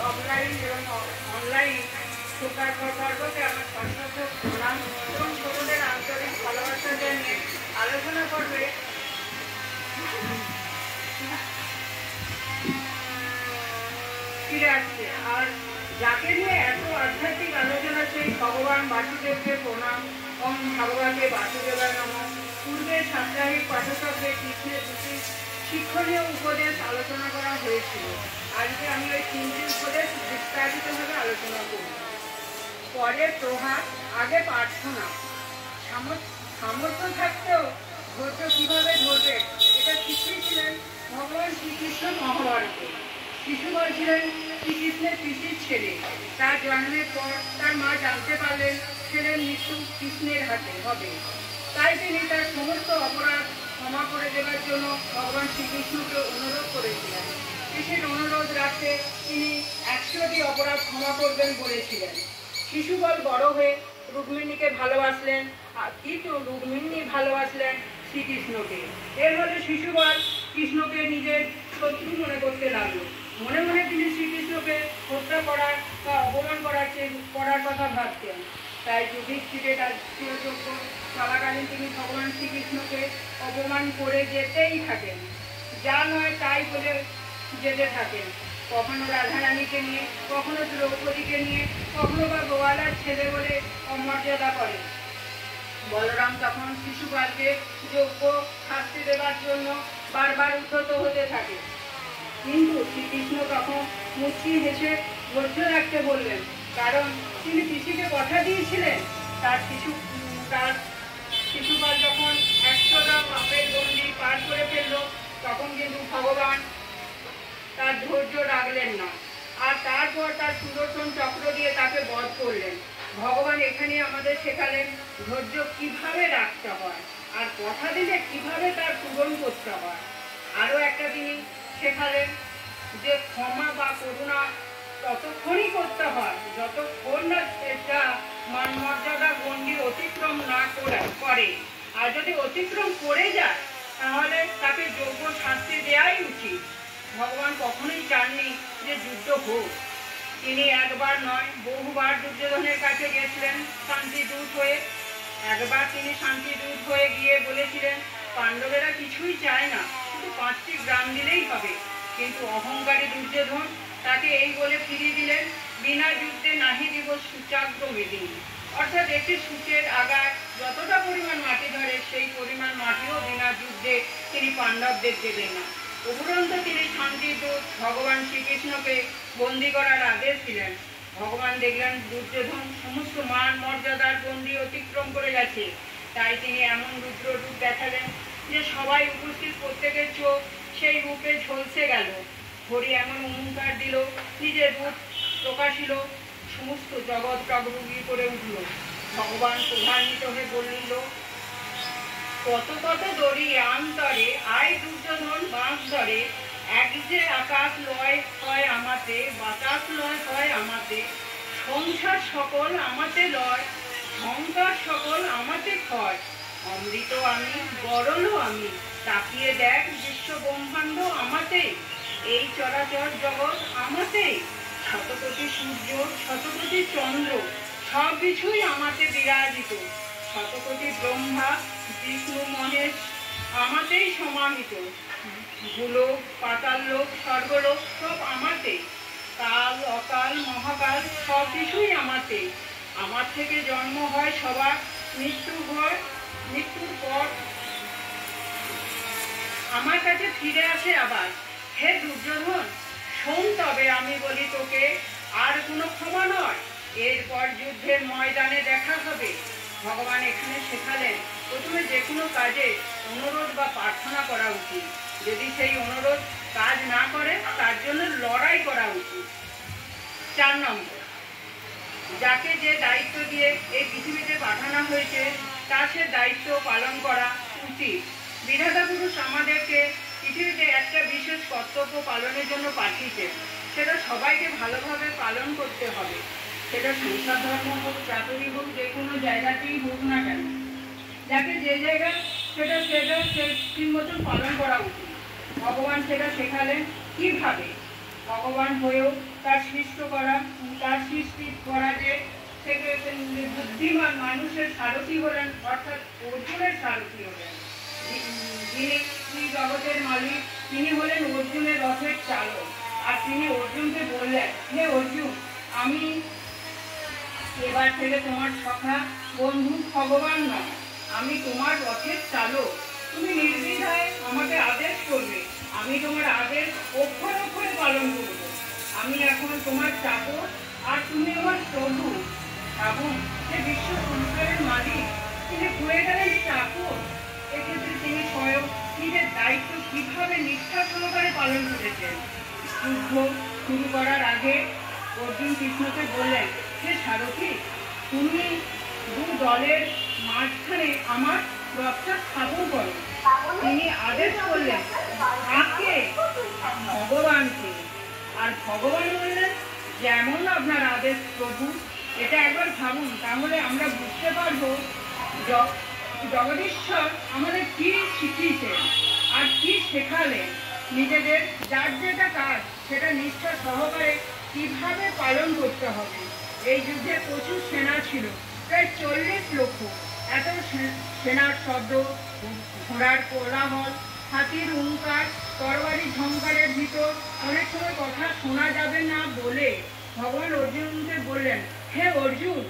Offline এবং online শুকার্যকে আমার সশস্ত্র প্রণাম এবং ছোটদের আন্তরিক ভালোবাসা জানিয়ে আলোচনা করবে ফিরে আসছে। আর যাকে নিয়ে এত আধ্যাত্মিক আলোচনা, সেই ভগবান বাসুদেবকে প্রণাম এবং ভগবানকে বাসুদেবের নমঃ। পূর্বে সাপ্তাহিক পাঠচক্রে কৃষ্ণের দুটি শিক্ষণীয় উপদেশ আলোচনা করা হয়েছিল। আজকে আমি ওই তিনটি উপদেশ বিস্তারিতভাবে আলোচনা করব। পরে প্রহার, আগে প্রার্থনা। সামর্থ্য থাকতেও ধৈর্য কিভাবে ধরবে এটা শিখিয়েছিলেন ভগবান শ্রীকৃষ্ণ মহাভারতে। শিশুপাল ছিলেন শ্রীকৃষ্ণের পিসির ছেলে। তার জন্মের পর তার মা জানতে পারলেন ছেলের মৃত্যু কৃষ্ণের হাতে হবে। তাই তিনি তার সমস্ত অপরাধ ক্ষমা করে দেওয়ার জন্য ভগবান শ্রীকৃষ্ণকে অনুরোধ করেছিলেন। পিসির অনুরোধ রাখতে তিনি 100টি অপরাধ ক্ষমা করবেন বলেছিলেন। শিশুপাল বড় হয়ে রুক্মিণীকে ভালোবাসলেন, কিন্তু রুক্মিণী ভালোবাসলেন শ্রীকৃষ্ণকে। এর ফলে শিশুপাল কৃষ্ণকে নিজের শত্রু মনে করতে লাগলো। মনে মনে তিনি শ্রীকৃষ্ণকে হত্যা করার বা অপমান করার কথা ভাবতেন। তাই যুধিষ্ঠিরের রাজকীয় যজ্ঞ চলাকালীন তিনি ভগবান শ্রীকৃষ্ণকে অপমান করে যেতেই থাকেন, যা নয় তাই বলে যেতে থাকেন। কখনো রাধারানীকে নিয়ে, কখনো দ্রৌপদীকে নিয়ে, কখনো বা গোয়ালার ছেলে বলে অমর্যাদা করেন। বলরাম তখন শিশুপালকে যোগ্য শাস্তি দেওয়ার জন্য বারবার উদ্ধত হতে থাকে, কিন্তু শ্রীকৃষ্ণ তখন মুচকি হেসে ধৈর্য রাখতে বললেন, কারণ তিনি পিসিকে কথা দিয়েছিলেন। তার শিশুপাল যখন 100টা পাপের গণ্ডি পার করে ফেলল, তখন কিন্তু ভগবান তার ধৈর্য রাখলেন না, আর তারপর তার সুদর্শন চক্র দিয়ে তাকে বধ করলেন। ভগবান এখানে আমাদের শেখালেন ধৈর্য কিভাবে রাখতে হয়, আর কথা দিলে কিভাবে তার পূরণ করতে হয়। আরও একটা তিনি শেখালেন যে ক্ষমা বা করুণা ততক্ষণই করতে হয় যতক্ষণ না সেটা মান মর্যাদা গণ্ডি অতিক্রম না করে। আর যদি অতিক্রম করে যায় তাহলে তাকে যোগ্য শাস্তি দেওয়াই উচিত। ভগবান কখনোই চাননি যে যুদ্ধ হোক। তিনি একবার নয় বহুবার দুর্যোধনের কাছে গেছিলেন শান্তিদূত হয়ে। একবার তিনি শান্তিদূত হয়ে গিয়ে বলেছিলেন পাণ্ডবেরা কিছুই চায় না, শুধু 5টি গ্রাম দিলেই হবে। কিন্তু অহংকারী দুর্যোধন তাকে এই বলে ফিরিয়ে দিলেন, বিনা যুদ্ধে নাহি দিব সূচাগ্র মেদিনী। অর্থাৎ একটি সূচের আগায় যতটা পরিমাণ মাটি ধরে সেই পরিমাণ মাটিও বিনা যুদ্ধে তিনি পাণ্ডবদের দেবেন না। উপরন্তু তিনি শান্তিদূত ভগবান শ্রীকৃষ্ণকে বন্দী করার আদেশ দিলেন। ভগবান দেখলেন দুর্যোধন সমস্ত মান মর্যাদার গণ্ডি অতিক্রম করে গেছে। তাই তিনি এমন রুদ্র রূপ দেখালেন যে সবাই উপস্থিত প্রত্যেকের চোখ সেই রূপে ঝলসে গেল। হরি এমন অহংকার দিল, নিজের রূপ প্রকাশিল, সমস্ত জগৎ টগবগি করে উঠল। ভগবান প্রধান্বিত হয়ে বলল, কত কত দড়ি আন্তরে আয় দুর্যোধন বাঁশ ধরে, এক যে আকাশ লয় হয় আমাতে, বাতাস লয় হয় আমাতে, সংসার সকল আমাতে লয়, সংসার সকল আমাতে ক্ষয়, অমৃত আমি গরলও আমি, তাকিয়ে দেখ বিশ্ব ব্রহ্মাণ্ড আমাতে, এই চরাচর জগৎ আমাতে, শতকোটি সূর্য শতকোটি চন্দ্র সব কিছুই আমাতে বিরাজিত, শতকোটি ব্রহ্মা বিষ্ণু মহেশ আমাতেই সমাহিত, ভূলোক পাতাল লোক স্বর্গলোক সব আমাতে, কাল অকাল মহাকাল সব কিছুই আমাতে, আমার থেকে জন্ম হয় সবার, মৃত্যুর পর আমার কাছে ফিরে আসে আবার। হে দুর্যোধন, শোন তবে আমি বলি তোকে, আর কোনো ক্ষমা নয়, এরপর যুদ্ধের ময়দানে দেখা হবে। ভগবান এখানে শেখালেন প্রথমে যে কোনো কাজে অনুরোধ বা প্রার্থনা করা উচিত। যদি সেই অনুরোধ কাজ না করে তার জন্য লড়াই করা উচিত। 4 নম্বর, যাকে যে দায়িত্ব দিয়ে এই পৃথিবীতে পাঠানো হয়েছে তা সে দায়িত্ব পালন করা উচিত। বিধাতা পুরুষ আমাদেরকে পৃথিবীতে একটা বিশেষ কর্তব্য পালনের জন্য পাঠিয়েছেন, সেটা সবাইকে ভালোভাবে পালন করতে হবে। সেটা সংসার ধর্ম হোক, চাকরি হোক, যে কোনো জায়গাতেই হোক না কেন, যাকে যে জায়গা সেটা ঠিক মতন পালন করা উচিত। ভগবান সেটা শেখালেন কিভাবে। ভগবান হয়েও তার সৃষ্টি করা যে বুদ্ধিমান মানুষের সারথি হলেন, অর্থাৎ অর্জুনের সারথি হলেন। যিনি জগতের মালিক তিনি হলেন অর্জুনের রথের চালক। আর তিনি অর্জুনকে বললেন, হে অর্জুন, আমি এবার থেকে তোমার সখা বন্ধু ভগবান নয়, আমি তোমার রথের চালক। তুমি নির্দ্বিধায় আমাকে আদেশ করবে, আমি তোমার আদেশ অক্ষরে অক্ষরে পালন করব। আমি এখন তোমার চাকর আর তুমি আমার প্রভু। ভাবুন, যে বিশ্ব সংসারের মালিক তিনি হয়ে গেলেন চাকর। এক্ষেত্রে তিনি স্বয়ং নিজের দায়িত্ব কিভাবে নিষ্ঠা সহকারে পালন করেছেন। যুদ্ধ শুরু করার আগে অর্জুন কৃষ্ণকে বললেন, হে সারথি, তুমি দু দলের মাঝখানে আমার রথটা স্থাপন করো। তিনি আদেশ করলেন, কাকে? ভগবানকে। আর ভগবান বললেন, যেমন আপনার আদেশ প্রভু। এটা একবার ভাবুন, তাহলে আমরা বুঝতে পারবো জগদীশ্বর আমাদের কি শিখিয়েছেন আর কি শেখালেন। নিজেদের যার যেটা কাজ সেটা নিষ্ঠা সহকারে কিভাবে পালন করতে হবে। এই যুদ্ধে প্রচুর সেনা ছিল, প্রায় 40 লক্ষ। এত সেনার শব্দ, ঘোড়ার কোলাহল, হাতির হুঙ্কার, তরবারির ঝংকারের ভিতর অনেক সময় কথা শোনা যাবে না বলে ভগবান অর্জুনকে বললেন, হে অর্জুন,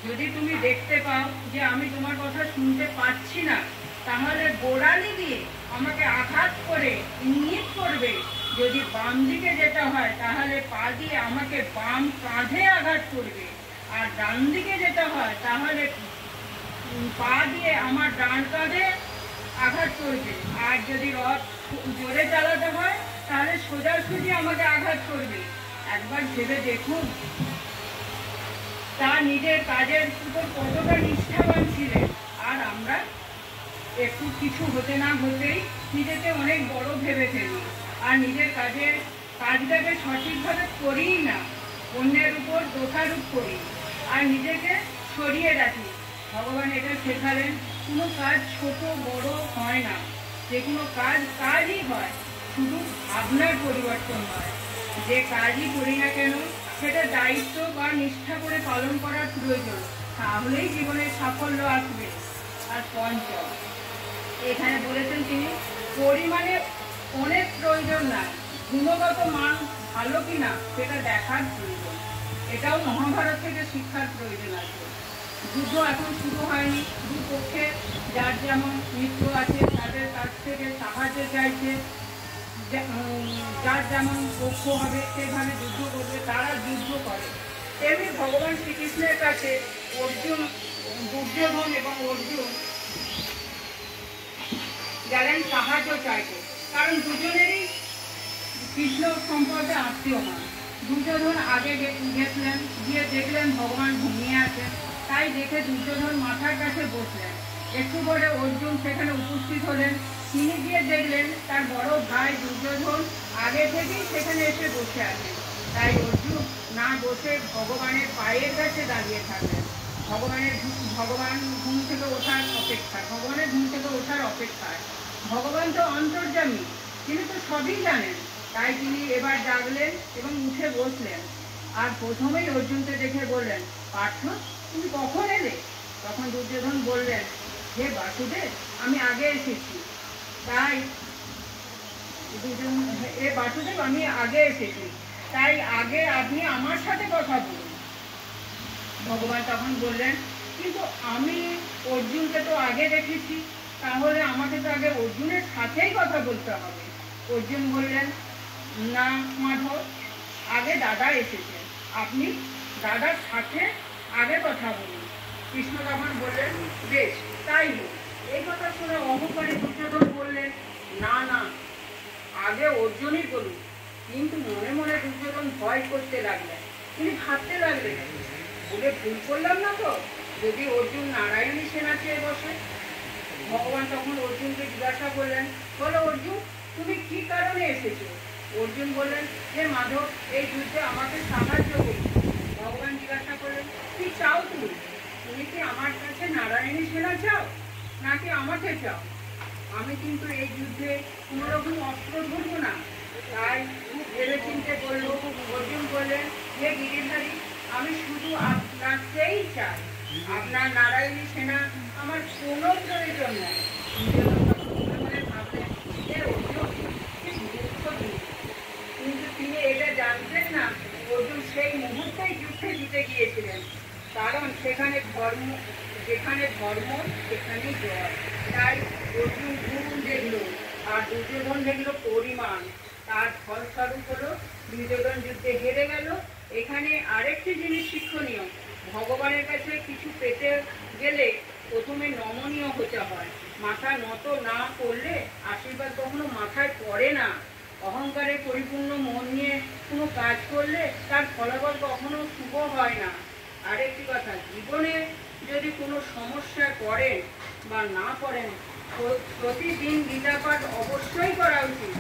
যদি তুমি দেখতে পাও যে আমি তোমার কথা শুনতে পাচ্ছি না, তাহলে গোড়ালি দিয়ে আমাকে আঘাত করে ইঙ্গিত করবে। যদি বাম দিকে যেতে হয় তাহলে পা দিয়ে আমাকে বাম কাঁধে আঘাত করবে, আর ডান দিকে যেতে হয় তাহলে পা দিয়ে আমার ডান কাঁধে আঘাত করবে। আর যদি রথ জোরে চালাতে হয় তাহলে সোজাসুজি আমাকে আঘাত করবে। একবার ভেবে দেখুন তা নিজের কাজের উপর কতটা নিষ্ঠাবান ছিলেন। আর আমরা একটু কিছু হতে না হতেই নিজেকে অনেক বড় ভেবে ফেলি আর নিজের কাজটাকে সঠিকভাবে করিই না, অন্যের উপর দোষারোপ করি আর নিজেকে সরিয়ে রাখি। ভগবান এটা শেখালেন, কোনো কাজ ছোট বড় হয় না, যে কোনো কাজই হয়, শুধু ভাবনার পরিবর্তন হয়। যে কাজই করি না কেন সেটা দায়িত্ব বা নিষ্ঠা করে পালন করার প্রয়োজন, তাহলেই জীবনের সাফল্য আসবে। আর পঞ্চম, এখানে বলেছেন তিনি, পরিমাণে অনেক প্রয়োজন নাই, গুণগত মান ভালো কিনা সেটা দেখার প্রয়োজন। এটাও মহাভারত থেকে শিক্ষার প্রয়োজন আছে। যুদ্ধ এখন শুরু হয়নি, দুপক্ষে যার যেমন মিত্র আছে তাদের কাছ থেকে সাহায্য চাইছে, যার যেমন পক্ষ হবে সেভাবে যুদ্ধ করবে, তারা যুদ্ধ করে। তেমনি ভগবান শ্রীকৃষ্ণের কাছে দুর্যোধন এবং অর্জুন গেলেন সাহায্য চাইতে, কারণ দুজনেরই কৃষ্ণ সম্পর্কে আত্মীয় হন। দুর্যোধন আগে গেছিলেন, গিয়ে দেখলেন ভগবান ঘুমিয়ে আছেন, তাই দেখে দুর্যোধন মাথার কাছে বসলেন। একটু পরে অর্জুন সেখানে উপস্থিত হলেন। তিনি গিয়ে দেখলেন তার বড় ভাই দুর্যোধন আগে থেকেই সেখানে এসে বসে আছেন। তাই অর্জুন না বসে ভগবানের পায়ের কাছে দাঁড়িয়ে থাকলেন। ভগবানের ঘুম থেকে ওঠার অপেক্ষায়। ভগবান তো অন্তর্যামী, তিনি তো সবই জানেন। তাই তিনি এবার জাগলেন এবং উঠে বসলেন। আর প্রথমেই অর্জুনকে দেখে বললেন, পার্থ, তুমি কখন এলে? তখন দুর্যোধন বললেন, হে বাসুদেব, আমি আগে এসেছি। তাই আগে আপনি আমার সাথে কথা বলুন। ভগবান তখন বললেন, কিন্তু আমি অর্জুনকে তো আগে দেখেছি, তাহলে আমাকে তো আগে অর্জুনের সাথেই কথা বলতে হবে। অর্জুন বললেন, না মাধব, আগে দাদা এসেছেন, আপনি দাদার সাথে আগে কথা বলুন। কৃষ্ণ তখন বললেন, বেশ, তাই হোক। এই কথা শুনে অহংকারী দুর্যোধন বললেন, না না, আগে অর্জুনই বলুন। কিন্তু মনে মনে দুর্যোধন ভয় করতে লাগলেন। তিনি ভাবতে লাগলেন, বলে ভুল করলাম না তো, যদি অর্জুন নারায়ণী সেনা চেয়ে বসে। ভগবান তখন অর্জুনকে জিজ্ঞাসা করলেন, বলো অর্জুন, তুমি কি কারণে এসেছো? অর্জুন বললেন, হে মাধব, এই যুদ্ধে আমাকে সাহায্য করুন। ভগবান জিজ্ঞাসা করলেন, কি চাও তুমি? তুমি কি আমার কাছে নারায়ণী সেনা চাও নাকি আমাকে চাও? আমি কিন্তু এই যুদ্ধে কোনোরকম অস্ত্র ধরবো না। তাই খুব ভেবে চিনতে বললেন, দিয়েছিলেন, কারণ যেখানে ধর্ম সেখানেই জয়। তাই অর্জুন গুণ দেখলো আর দুর্যোধন দেখলো পরিমাণ, তার ফলস্বরূপ হলো দুর্যোধন যুদ্ধে হেরে গেল। এখানে আরেকটি জিনিস শিক্ষণীয়, ভগবানের কাছে কিছু পেতে গেলে প্রথমে নমনীয় হতে হয়। মাথা নত না করলে আশীর্বাদ কখনো মাথায় পড়ে না। অহংকারে পরিপূর্ণ মন নিয়ে কোনো কাজ করলে তার ফলাফল কখনো শুভ হয় না। আরেকটি কথা, জীবনে যদি কোনো সমস্যায় পড়েন বা না পড়েন, প্রতিদিন গীতা পাঠ অবশ্যই করা উচিত।